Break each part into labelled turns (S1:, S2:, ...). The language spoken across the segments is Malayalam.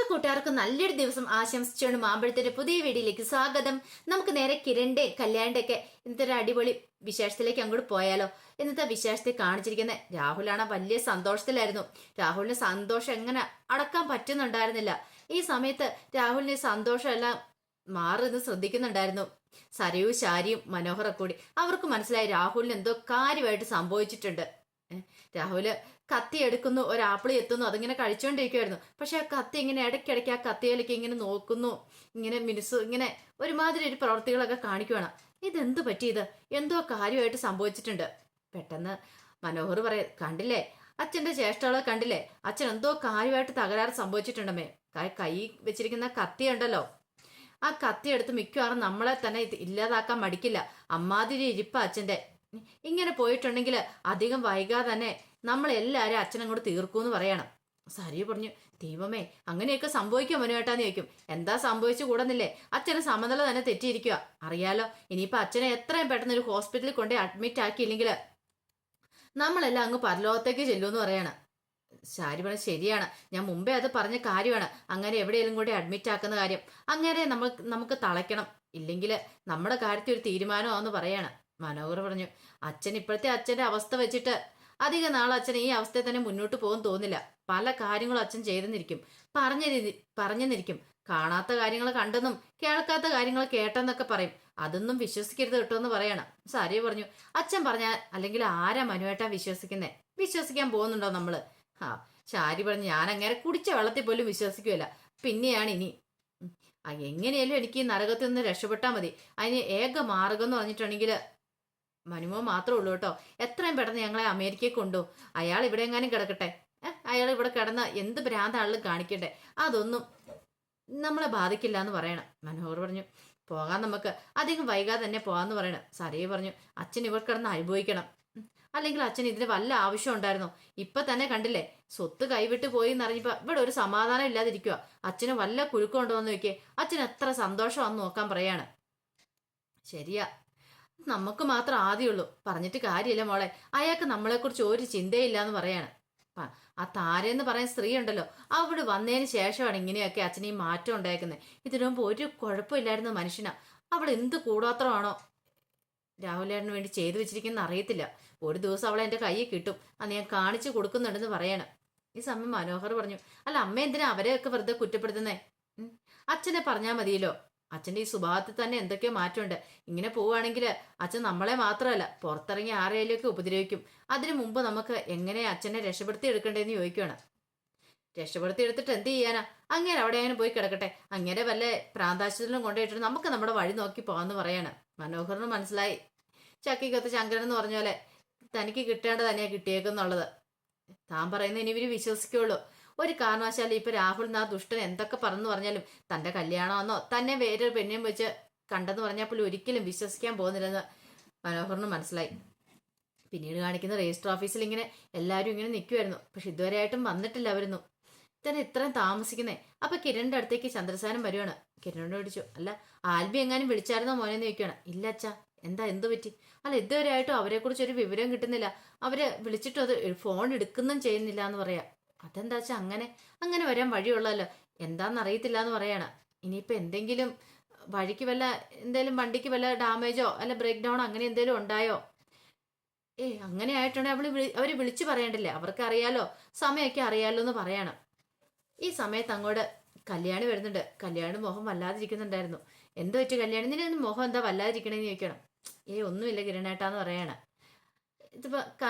S1: കൂട്ടുകാർക്ക് നല്ലൊരു ദിവസം ആശംസിച്ചുകൊണ്ട് മാമ്പഴത്തിന്റെ പുതിയ വീഡിയോയിലേക്ക് സ്വാഗതം. നമുക്ക് നേരെ കിരണിന്റെ കല്യാണിന്റെ ഒക്കെ ഇന്നത്തെ ഒരു അടിപൊളി വിശേഷത്തിലേക്ക് അങ്ങോട്ട് പോയാലോ. ഇന്നത്തെ വിശേഷത്തിൽ കാണിച്ചിരിക്കുന്ന രാഹുലാണ് വലിയ സന്തോഷത്തിലായിരുന്നു. രാഹുലിന് സന്തോഷം എങ്ങനെ അടക്കാൻ പറ്റുന്നുണ്ടായിരുന്നില്ല. ഈ സമയത്ത് രാഹുലിന് സന്തോഷം എല്ലാം മാറുന്നത് ശ്രദ്ധിക്കുന്നുണ്ടായിരുന്നു. സരയും ശാരിയും മനോഹറൊക്കെ കൂടി അവർക്ക് മനസ്സിലായി രാഹുലിന് എന്തോ കാര്യമായിട്ട് സംഭവിച്ചിട്ടുണ്ട്. രാഹുല് കത്തി എടുക്കുന്നു, ഒരു ആപ്പിളി എത്തുന്നു, അതിങ്ങനെ കഴിച്ചുകൊണ്ടിരിക്കുമായിരുന്നു. പക്ഷെ ആ കത്തി ഇങ്ങനെ ഇടയ്ക്കിടയ്ക്ക് ആ കത്തിയിലേക്ക് ഇങ്ങനെ നോക്കുന്നു, ഇങ്ങനെ മിനുസ് ഇങ്ങനെ ഒരുമാതിരി ഒരു പ്രവർത്തികളൊക്കെ കാണിക്കുവാണ്. ഇതെന്ത് പറ്റിയത്, എന്തോ കാര്യമായിട്ട് സംഭവിച്ചിട്ടുണ്ട്. പെട്ടെന്ന് മനോഹർ കണ്ടില്ലേ അച്ഛന്റെ ചേഷ്ടകളെ കണ്ടില്ലേ, അച്ഛൻ എന്തോ കാര്യമായിട്ട് തകരാറ് സംഭവിച്ചിട്ടുണ്ടമ്മേ. കൈ വെച്ചിരിക്കുന്ന കത്തി ഉണ്ടല്ലോ, ആ കത്തി എടുത്ത് മിക്കവാറും നമ്മളെ തന്നെ ഇല്ലാതാക്കാൻ മടിക്കില്ല. അമ്മാതിരി ഇരിപ്പ അച്ഛന്റെ. ഇങ്ങനെ പോയിട്ടുണ്ടെങ്കിൽ അധികം വൈകാതെ തന്നെ നമ്മളെല്ലാരും അച്ഛനങ്ങോട്ട് തീർക്കൂന്ന് പറയണം. സരിയ പറഞ്ഞു, ദൈവമേ അങ്ങനെയൊക്കെ സംഭവിക്കാൻ മനുവേട്ടാന്ന് ചോദിക്കും. എന്താ സംഭവിച്ചു കൂടന്നില്ലേ, അച്ഛന് സമനില തന്നെ തെറ്റിയിരിക്കുക. അറിയാലോ, ഇനിയിപ്പോ അച്ഛനെ എത്രയും പെട്ടെന്ന് ഒരു ഹോസ്പിറ്റലിൽ കൊണ്ട് അഡ്മിറ്റ് ആക്കിയില്ലെങ്കിൽ നമ്മളെല്ലാം അങ്ങ് പരലോകത്തേക്ക് ചെല്ലുമെന്ന് പറയണം. ശാരി പറഞ്ഞ ശരിയാണ്, ഞാൻ മുമ്പേ അത് പറഞ്ഞ കാര്യമാണ്. അങ്ങനെ എവിടെയെങ്കിലും കൂടി അഡ്മിറ്റ് ആക്കുന്ന കാര്യം അങ്ങനെ നമുക്ക് തളയ്ക്കണം, ഇല്ലെങ്കിൽ നമ്മുടെ കാര്യത്തിൽ ഒരു തീരുമാനമാണെന്ന് പറയാണ്. മനോഹർ പറഞ്ഞു, അച്ഛൻ ഇപ്പോഴത്തെ അച്ഛന്റെ അവസ്ഥ വെച്ചിട്ട് അധിക നാൾ അച്ഛൻ ഈ അവസ്ഥയിൽ തന്നെ മുന്നോട്ട് പോകും തോന്നില്ല. പല കാര്യങ്ങളും അച്ഛൻ ചെയ്തെന്നിരിക്കും, പറഞ്ഞെന്നിരിക്കും. കാണാത്ത കാര്യങ്ങൾ കണ്ടെന്നും കേൾക്കാത്ത കാര്യങ്ങൾ കേട്ടെന്നൊക്കെ പറയും. അതൊന്നും വിശ്വസിക്കരുത് കേട്ടോ എന്ന് പറയണം. സാരി പറഞ്ഞു, അച്ഛൻ പറഞ്ഞാൽ അല്ലെങ്കിൽ ആരാ മനുവേട്ടാ വിശ്വസിക്കുന്നേ, വിശ്വസിക്കാൻ പോകുന്നുണ്ടോ നമ്മള്? ശാരി പറഞ്ഞു, ഞാൻ അങ്ങനെ കുടിച്ച വെള്ളത്തിൽ പോലും വിശ്വസിക്കുമല്ല, പിന്നെയാണ് ഇനി. എങ്ങനെയാലും എനിക്ക് ഈ നരകത്തിൽ നിന്ന് രക്ഷപ്പെട്ടാൽ മതി. അതിന് ഏക മാർഗം എന്ന് പറഞ്ഞിട്ടുണ്ടെങ്കിൽ മനുമോ മാത്രമേ ഉള്ളൂ കേട്ടോ. എത്രയും പെട്ടെന്ന് ഞങ്ങളെ അമേരിക്കയിൽ കൊണ്ടു, അയാൾ ഇവിടെ എങ്ങാനും കിടക്കട്ടെ. അയാൾ ഇവിടെ കിടന്ന എന്ത് ഭ്രാന്താണെങ്കിലും കാണിക്കട്ടെ, അതൊന്നും നമ്മളെ ബാധിക്കില്ല എന്ന് പറയണം. മനോഹർ പറഞ്ഞു, പോകാൻ നമുക്ക് അധികം വൈകാതെ തന്നെ പോകാന്ന് പറയണം. സരയെ പറഞ്ഞു, അച്ഛൻ ഇവർ കിടന്ന് അനുഭവിക്കണം, അല്ലെങ്കിൽ അച്ഛൻ ഇതിന് വല്ല ആവശ്യം ഉണ്ടായിരുന്നോ? ഇപ്പൊ തന്നെ കണ്ടില്ലേ സ്വത്ത് കൈവിട്ട് പോയി എന്നറിഞ്ഞപ്പോ ഇവിടെ ഒരു സമാധാനം ഇല്ലാതിരിക്കുക. അച്ഛന് വല്ല കുഴുക്കം എന്ന് നോക്കിയേ, അച്ഛൻ എത്ര സന്തോഷമാണെന്ന് നോക്കാൻ പറയാണ്. ശരിയാ, നമുക്ക് മാത്രം ആദ്യമുള്ളൂ, പറഞ്ഞിട്ട് കാര്യമില്ല മോളെ. അയാൾക്ക് നമ്മളെക്കുറിച്ച് ഒരു ചിന്തയില്ല എന്ന് പറയാണ്. ആ താരെന്ന് പറയുന്ന സ്ത്രീ ഉണ്ടല്ലോ, അവിടെ വന്നതിന് ശേഷമാണ് ഇങ്ങനെയൊക്കെ അച്ഛനീ മാറ്റം ഉണ്ടായിരിക്കുന്നത്. ഇതിനു മുമ്പ് ഒരു കുഴപ്പമില്ലായിരുന്നു മനുഷ്യനാ. അവൾ എന്ത് കൂടാത്രമാണോ രാഹുലേട്ടന് വേണ്ടി ചെയ്തു വെച്ചിരിക്കുന്ന അറിയത്തില്ല. ഒരു ദിവസം അവളെ എൻ്റെ കയ്യിൽ കിട്ടും, അത് ഞാൻ കാണിച്ചു കൊടുക്കുന്നുണ്ടെന്ന് പറയണം. ഈ സമയം മനോഹർ പറഞ്ഞു, അല്ല അമ്മ എന്തിനാ അവരെയൊക്കെ വെറുതെ കുറ്റപ്പെടുത്തുന്നേ? അച്ഛനെ പറഞ്ഞാൽ മതിയല്ലോ. അച്ഛൻ്റെ ഈ സ്വഭാവത്തിൽ തന്നെ എന്തൊക്കെയോ മാറ്റമുണ്ട്. ഇങ്ങനെ പോവുകയാണെങ്കിൽ അച്ഛൻ നമ്മളെ മാത്രമല്ല പുറത്തിറങ്ങി ആരെയൊക്കെ ഉപദ്രവിക്കും. അതിനു മുമ്പ് നമുക്ക് എങ്ങനെ അച്ഛനെ രക്ഷപ്പെടുത്തി എടുക്കണ്ടേന്ന് ചോദിക്കുകയാണ്. രക്ഷപ്പെടുത്തി എടുത്തിട്ട് എന്ത് ചെയ്യാനാ, അങ്ങനെ അവിടെ അങ്ങനെ പോയി കിടക്കട്ടെ, അങ്ങനെ വല്ല പ്രാന്താശുപത്രിയിലും കൊണ്ടുപോയിട്ട് നമുക്ക് നമ്മുടെ വഴി നോക്കി പോകാന്ന് പറയാണ്. മനോഹറിന് മനസ്സിലായി, ചക്കിക്കൊത്ത് ശങ്കരൻ എന്ന് പറഞ്ഞ പോലെ തനിക്ക് കിട്ടേണ്ട തന്നെയാ കിട്ടിയേക്കുന്നുള്ളത്. താൻ പറയുന്നത് ഇനി ഇവര് വിശ്വസിക്കുള്ളൂ. ഒരു കാരണവശാലും ഇപ്പൊ രാഹുൽ ആ ദുഷ്ടൻ എന്തൊക്കെ പറഞ്ഞു പറഞ്ഞാലും തന്റെ കല്യാണമെന്നോ തന്നെ വേറൊരു പെണ്ണിനും വെച്ച് കണ്ടെന്ന് പറഞ്ഞാൽ പോലും ഒരിക്കലും വിശ്വസിക്കാൻ പോകുന്നില്ലെന്ന് മനോഹറിന് മനസ്സിലായി. പിന്നീട് കാണിക്കുന്ന രജിസ്റ്റർ ഓഫീസിൽ ഇങ്ങനെ എല്ലാവരും ഇങ്ങനെ നിൽക്കുമായിരുന്നു. പക്ഷെ ഇതുവരെയായിട്ടും വന്നിട്ടില്ല അവരൊന്നും. തന്നെ ഇത്രയും താമസിക്കുന്നേ. അപ്പൊ കിരണിന്റെ അടുത്തേക്ക് ചന്ദ്രസാനം വരുവാണ്. കിരണിനോട് ചോദിച്ചു, അല്ല ആൽബി എങ്ങാനും വിളിച്ചായിരുന്നോ മോനെന്ന് ചോദിക്കുകയാണ്. ഇല്ല അച്ഛാ, എന്താ എന്തു പറ്റി? അല്ല ഇതുവരെ ആയിട്ടും അവരെ കുറിച്ച് ഒരു വിവരം കിട്ടുന്നില്ല. അവര് വിളിച്ചിട്ടും അത് ഫോൺ എടുക്കുന്നും ചെയ്യുന്നില്ല എന്ന് പറയാ. അതെന്താ വെച്ചാ അങ്ങനെ വരാൻ വഴിയുള്ളല്ലോ, എന്താന്ന് അറിയത്തില്ല എന്ന് പറയാണ്. ഇനിയിപ്പൊ എന്തെങ്കിലും വഴിക്ക് വല്ല എന്തേലും വണ്ടിക്ക് വല്ല ഡാമേജോ അല്ല ബ്രേക്ക് ഡൗണോ അങ്ങനെ എന്തേലും ഉണ്ടായോ? അങ്ങനെ ആയിട്ടുണ്ടെങ്കിൽ അവര് വിളിച്ചു പറയണ്ടില്ലേ, അവർക്ക് അറിയാലോ, സമയമൊക്കെ അറിയാലോ എന്ന് പറയാണ്. ഈ സമയത്ത് അങ്ങോട്ട് കല്യാണി വരുന്നുണ്ട്. കല്യാണി മുഖം വല്ലാതിരിക്കുന്നുണ്ടായിരുന്നു. എന്ത് പറ്റി കല്യാണി, നിന്നെ മുഖം എന്താ വല്ലാതിരിക്കണേന്ന് ചോദിക്കണം. ഒന്നുമില്ല കിരണേട്ടാന്ന് പറയാണ്. ഇതിപ്പോ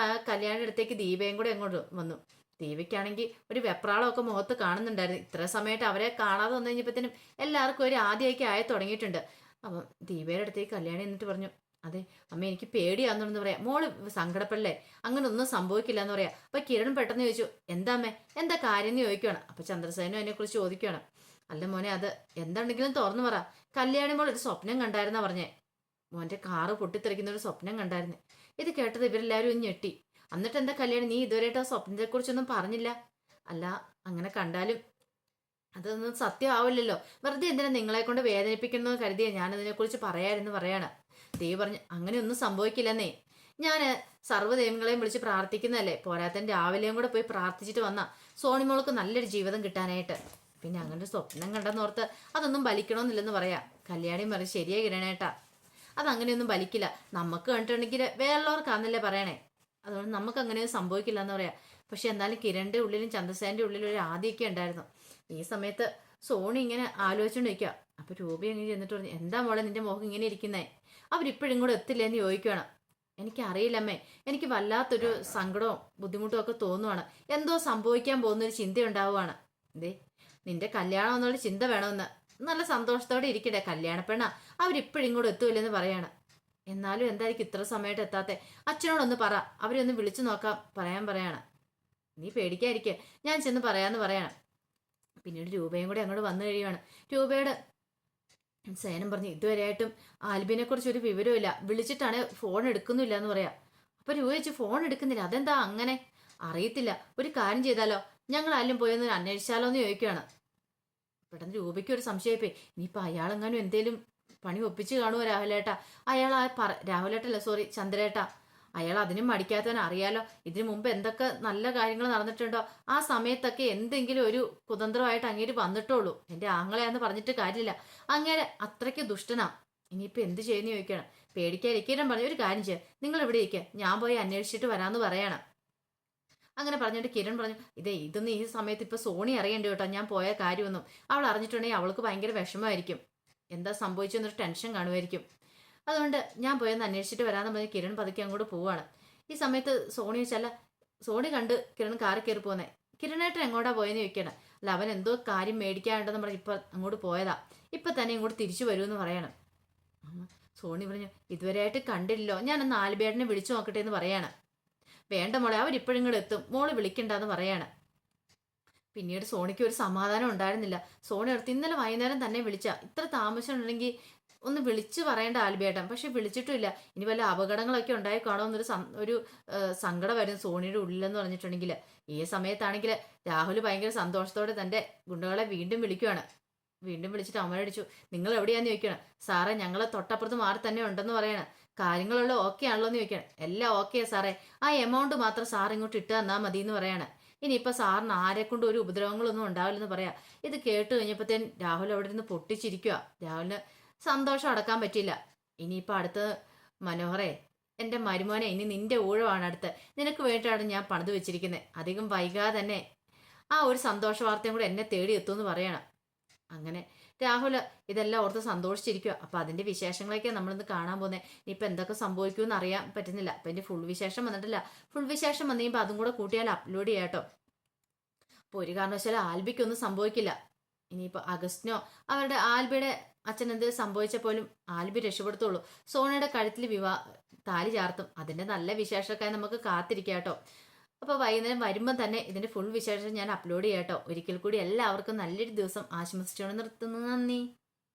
S1: കല്യാണി അടുത്തേക്ക് ദീപയും കൂടെ അങ്ങോട്ട് വന്നു. ദീപയ്ക്കാണെങ്കിൽ ഒരു വെപ്രാളമൊക്കെ മുഖത്ത് കാണുന്നുണ്ടായിരുന്നു. ഇത്ര സമയത്ത് അവരെ കാണാതെ വന്നു കഴിഞ്ഞപ്പോഴത്തേനും എല്ലാവർക്കും ഒരു ആദ്യമൊക്കെ ആയി തുടങ്ങിയിട്ടുണ്ട്. അപ്പം ദീപയുടെ അടുത്തേക്ക് കല്യാണി എന്നിട്ട് പറഞ്ഞു, അതെ അമ്മ എനിക്ക് പേടിയാണെന്ന് പറയാം. മോള് സങ്കടപ്പെടല്ലേ, അങ്ങനെ ഒന്നും സംഭവിക്കില്ല എന്ന് പറയാം. അപ്പൊ കിരൺ പെട്ടെന്ന് ചോദിച്ചു, എന്താ അമ്മേ, എന്താ കാര്യം എന്ന് ചോദിക്കുകയാണ്. അപ്പൊ ചന്ദ്രസേനും അതിനെ കുറിച്ച് ചോദിക്കുകയാണ്. അല്ല മോനെ, അത് എന്താണെങ്കിലും തുറന്നു പറ. കല്യാണി മോൾ ഒരു സ്വപ്നം കണ്ടായിരുന്നാ പറഞ്ഞേ, മോന്റെ കാറ് പൊട്ടിത്തെറിക്കുന്ന ഒരു സ്വപ്നം കണ്ടായിരുന്നു. ഇത് കേട്ടത് ഇവരെല്ലാവരും ഞെട്ടി. എന്നിട്ട് എന്താ കല്യാണി, നീ ഇതുവരെയായിട്ട് ആ സ്വപ്നത്തെ കുറിച്ചൊന്നും പറഞ്ഞില്ല? അല്ല അങ്ങനെ കണ്ടാലും അതൊന്നും സത്യമാവില്ലല്ലോ, വെറുതെ എന്തിനാ നിങ്ങളെ കൊണ്ട് വേദനിപ്പിക്കുന്നു കരുതിയാ ഞാനതിനെ കുറിച്ച് പറയാമെന്ന് പറയാണ്. ദേവി പറഞ്ഞു, അങ്ങനെയൊന്നും സംഭവിക്കില്ലെന്നേ. ഞാൻ സർവ്വദൈവങ്ങളെയും വിളിച്ച് പ്രാർത്ഥിക്കുന്നതല്ലേ, പോരാത്തൻ രാവിലെയും കൂടെ പോയി പ്രാർത്ഥിച്ചിട്ട് വന്ന സോണിമോൾക്ക് നല്ലൊരു ജീവിതം കിട്ടാനായിട്ട്. പിന്നെ അങ്ങനെ ഒരു സ്വപ്നം കണ്ടെന്നോർത്ത് അതൊന്നും ബലിക്കണമെന്നില്ലെന്ന് പറയാം. കല്യാണിയും പറയും ശരിയാ കിരണേട്ടാ, അതങ്ങനെയൊന്നും ബലിക്കില്ല. നമുക്ക് കണ്ടിട്ടുണ്ടെങ്കിൽ വേറുള്ളവർക്കാന്നല്ലേ പറയണേ, അതുകൊണ്ട് നമുക്ക് അങ്ങനെയൊന്നും സംഭവിക്കില്ല എന്ന് പറയാം. പക്ഷെ എന്നാലും കിരണിന്റെ ഉള്ളിലും ചന്ദ്രസേന്റെ ഉള്ളിലും ഒരു ആദ്യമൊക്കെ ഉണ്ടായിരുന്നു. ഈ സമയത്ത് സോണി ഇങ്ങനെ ആലോചിച്ചുകൊണ്ട് നിൽക്കുക. അപ്പൊ രൂപ അങ്ങനെ ചെന്നിട്ട് പറഞ്ഞു, എന്താ മോളെ നിന്റെ മുഖം ഇങ്ങനെ ഇരിക്കുന്നേ, അവരിപ്പോഴും കൂടെ എത്തില്ല എന്ന് ചോദിക്കുകയാണ്. എനിക്കറിയില്ലമ്മേ, എനിക്ക് വല്ലാത്തൊരു സങ്കടവും ബുദ്ധിമുട്ടും ഒക്കെ തോന്നുവാണ്. എന്തോ സംഭവിക്കാൻ പോകുന്നൊരു ചിന്ത ഉണ്ടാവുകയാണ്. എന്തേ നിന്റെ കല്യാണം എന്നുള്ള ചിന്ത വേണമെന്ന്, നല്ല സന്തോഷത്തോടെ ഇരിക്കട്ടെ, കല്യാണ പെണ്ണ അവരിപ്പോഴും കൂടെ എത്തൂല്ലെന്ന് പറയാണ്. എന്നാലും എന്തായിരിക്കും ഇത്ര സമയത്ത് എത്താത്തെ, അച്ഛനോടൊന്ന് പറ, അവരെ ഒന്ന് വിളിച്ചു നോക്കാം പറയാണ്. നീ പേടിക്കാതിരിക്കുക, ഞാൻ ചെന്ന് പറയാന്ന് പറയാണ്. പിന്നീട് രൂപയും കൂടെ അങ്ങോട്ട് വന്നു കഴിയുകയാണ്. രൂപയുടെ സേനം പറഞ്ഞു, ഇതുവരെയായിട്ടും ആൽബിനെ കുറിച്ച് ഒരു വിവരമില്ല, വിളിച്ചിട്ടാണ് ഫോൺ എടുക്കുന്നില്ല എന്ന് പറയാം. അപ്പൊ രൂപ ചോദിച്ചു, ഫോൺ എടുക്കുന്നില്ല, അതെന്താ അങ്ങനെ? അറിയത്തില്ല, ഒരു കാര്യം ചെയ്താലോ, ഞങ്ങൾ ആരും പോയൊന്ന് അന്വേഷിച്ചാലോ എന്ന് ചോദിക്കുകയാണ്. പെട്ടെന്ന് രൂപയ്ക്ക് ഒരു സംശയപ്പോയി, ഇനിയിപ്പോൾ അയാളെങ്ങാനും എന്തേലും പണി ഒപ്പിച്ച് കാണുമോ രാഹുലേട്ടാ. അയാൾ രാഹുലേട്ടല്ല സോറി ചന്ദ്രേട്ടാ, അയാൾ അതിനും മടിക്കാത്തവൻ, അറിയാലോ ഇതിനു മുമ്പ് എന്തൊക്കെ നല്ല കാര്യങ്ങൾ നടന്നിട്ടുണ്ടോ. ആ സമയത്തൊക്കെ എന്തെങ്കിലും ഒരു കുതന്ത്രമായിട്ട് അങ്ങേര് വന്നിട്ടുള്ളൂ. എൻ്റെ ആങ്ങളെയാന്ന് പറഞ്ഞിട്ട് കാര്യമില്ല, അങ്ങേരെ അത്രയ്ക്ക് ദുഷ്ടനാ. ഇനിയിപ്പോൾ എന്ത് ചെയ്യുന്നു ചോദിക്കണം. പേടിക്കാതിരിക്കാൻ പറഞ്ഞു, ഒരു കാര്യം ചെയ്യാം, നിങ്ങൾ ഇവിടെ ഇരിക്കുക, ഞാൻ പോയി അന്വേഷിച്ചിട്ട് വരാമെന്ന് പറയണം. അങ്ങനെ പറഞ്ഞിട്ട് കിരൺ പറഞ്ഞു, ഇതൊന്നും ഈ സമയത്ത് ഇപ്പൊ സോണി അറിയണ്ട കേട്ടോ, ഞാൻ പോയ കാര്യമൊന്നും. അവൾ അറിഞ്ഞിട്ടുണ്ടെങ്കിൽ അവൾക്ക് ഭയങ്കര വിഷമമായിരിക്കും, എന്താ സംഭവിച്ചെന്നൊരു ടെൻഷൻ കാണുമായിരിക്കും. അതുകൊണ്ട് ഞാൻ പോയെന്ന് അന്വേഷിച്ചിട്ട് വരാമെന്ന് പറഞ്ഞ് കിരൺ പതുക്കെ അങ്ങോട്ട് പോവാണ്. ഈ സമയത്ത് സോണി വെച്ചല്ല, സോണി കണ്ട് കിരൺ കാറി കയറി പോന്നെ. കിരണേട്ടൻ എങ്ങോട്ടാ പോയെന്ന് ചോദിക്കണം. അല്ല അവൻ എന്തോ കാര്യം മേടിക്കാനുണ്ടെന്ന് പറഞ്ഞ് ഇപ്പൊ അങ്ങോട്ട് പോയതാ, ഇപ്പൊ തന്നെ ഇങ്ങോട്ട് തിരിച്ചു വരുമെന്ന് പറയണം. സോണി പറഞ്ഞു, ഇതുവരെയായിട്ട് കണ്ടില്ലല്ലോ, ഞാനൊന്ന് ആൽബേട്ടനെ വിളിച്ചു നോക്കട്ടെ എന്ന് പറയാണ്. വേണ്ട മോളെ, അവരിപ്പോഴും കൂടെ എത്തും, മോള് വിളിക്കണ്ടെന്ന് പറയാണ്. പിന്നീട് സോണിക്ക് ഒരു സമാധാനം ഉണ്ടായിരുന്നില്ല. സോണി അടുത്ത് ഇന്നലെ വൈകുന്നേരം തന്നെ വിളിച്ച, ഇത്ര താമസം ഉണ്ടെങ്കിൽ ഒന്ന് വിളിച്ചു പറയേണ്ട ആൽബേട്ടൻ, പക്ഷെ വിളിച്ചിട്ടുമില്ല. ഇനി വല്ല അപകടങ്ങളൊക്കെ ഉണ്ടായി കാണുമെന്നൊരു ഒരു സങ്കടം വരുന്നു സോണിയുടെ ഉള്ളിലെന്ന് പറഞ്ഞിട്ടുണ്ടെങ്കിൽ. ഈ സമയത്താണെങ്കിൽ രാഹുൽ ഭയങ്കര സന്തോഷത്തോടെ തൻ്റെ ഗുണ്ടകളെ വീണ്ടും വിളിക്കുകയാണ്. വീണ്ടും വിളിച്ചിട്ട് അമ്മയോടിച്ചു, നിങ്ങൾ എവിടെയാന്ന് ചോദിക്കണം. സാറേ ഞങ്ങൾ തൊട്ടപ്പുറത്ത് മാറി തന്നെ ഉണ്ടെന്ന് പറയണം. കാര്യങ്ങളുള്ള ഓക്കെ ആണല്ലോ എന്ന് ചോദിക്കണം. എല്ലാം ഓക്കെയാ സാറേ, ആ എമൗണ്ട് മാത്രം സാർ ഇങ്ങോട്ട് ഇട്ട് തന്നാൽ മതി എന്ന് പറയാണ്. ഇനിയിപ്പോൾ സാറിന് ആരെക്കൊണ്ട് ഒരു ഉപദ്രവങ്ങളൊന്നും ഉണ്ടാവില്ലെന്ന് പറയാം. ഇത് കേട്ട് കഴിഞ്ഞപ്പോഴത്തേന് രാഹുൽ അവിടെ നിന്ന് പൊട്ടിച്ചിരിക്കുക. രാഹുലിന് സന്തോഷം അടക്കാൻ പറ്റില്ല. ഇനിയിപ്പോൾ അടുത്ത് മനോഹരേ, എൻ്റെ മരുമോനെ, ഇനി നിന്റെ ഊഴമാണ് അടുത്ത്, നിനക്ക് വേണ്ടിയിട്ടാണ് ഞാൻ പണിത് വെച്ചിരിക്കുന്നത്. അധികം വൈകാതെ തന്നെ ആ ഒരു സന്തോഷ വാർത്തയും കൂടെ എന്നെ തേടി എത്തുമെന്ന് പറയണം. അങ്ങനെ രാഹുൽ ഇതെല്ലാം ഓർത്ത് സന്തോഷിച്ചിരിക്കുക. അപ്പൊ അതിന്റെ വിശേഷങ്ങളൊക്കെ നമ്മളിന്ന് കാണാൻ പോകുന്നത്. ഇനിയിപ്പോൾ എന്തൊക്കെ സംഭവിക്കുമെന്ന് അറിയാൻ പറ്റുന്നില്ല. അപ്പൊ എന്റെ ഫുൾ വിശേഷം വന്നിട്ടില്ല. ഫുൾ വിശേഷം വന്നു കഴിയുമ്പോൾ അതും കൂടെ കൂട്ടിയാൽ അപ്ലോഡ് ചെയ്യാട്ടോ. അപ്പോൾ ഒരു കാരണവശാലും ആൽബിക്കൊന്നും സംഭവിക്കില്ല. ഇനിയിപ്പോൾ അഗസ്റ്റിനോ അവരുടെ ആൽബിയുടെ അച്ഛൻ എന്തെങ്കിലും സംഭവിച്ച പോലും ആൽബി രക്ഷപ്പെടുത്തുള്ളൂ. സോണയുടെ കഴുത്തിൽ താലി ചാർത്തും. അതിന്റെ നല്ല വിശേഷമൊക്കെ നമുക്ക് കാത്തിരിക്കാം കേട്ടോ. അപ്പോൾ വൈകുന്നേരം വരുമ്പം തന്നെ ഇതിന്റെ ഫുൾ വിശേഷം ഞാൻ അപ്ലോഡ് ചെയ്യാം കേട്ടോ. ഒരിക്കൽ കൂടി എല്ലാവർക്കും നല്ലൊരു ദിവസം ആശംസിച്ചുകൊണ്ട് നിർത്തുന്നു. നന്ദി.